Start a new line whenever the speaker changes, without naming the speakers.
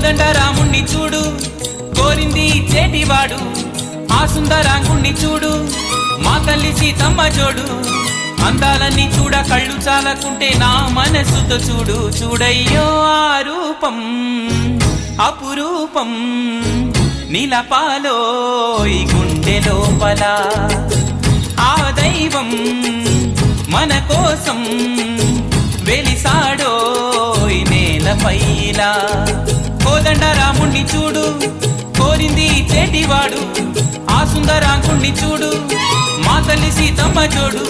కోదండ రాముణ్ణి చూడు కోరింది చేటివాడు ఆ సుందరాంగుణ్ణి చూడు మా తల్లి సీతమ్మ జోడు అందాలన్నీ చూడ కళ్ళు చాలకుంటే నా మనసుతో చూడు చూడయ్యో ఆ రూపం అపురూపం నిలపాలో ఈ గుండె లోపల ఆ దైవం మన కోసం వెలిసాడో ఈ నేలపైలా కోదండ రాముణ్ణి చూడు కోరింది చేటివాడు ఆ సుందరాంగుణ్ణి చూడు మా తల్లి సీతమ్మ జోడు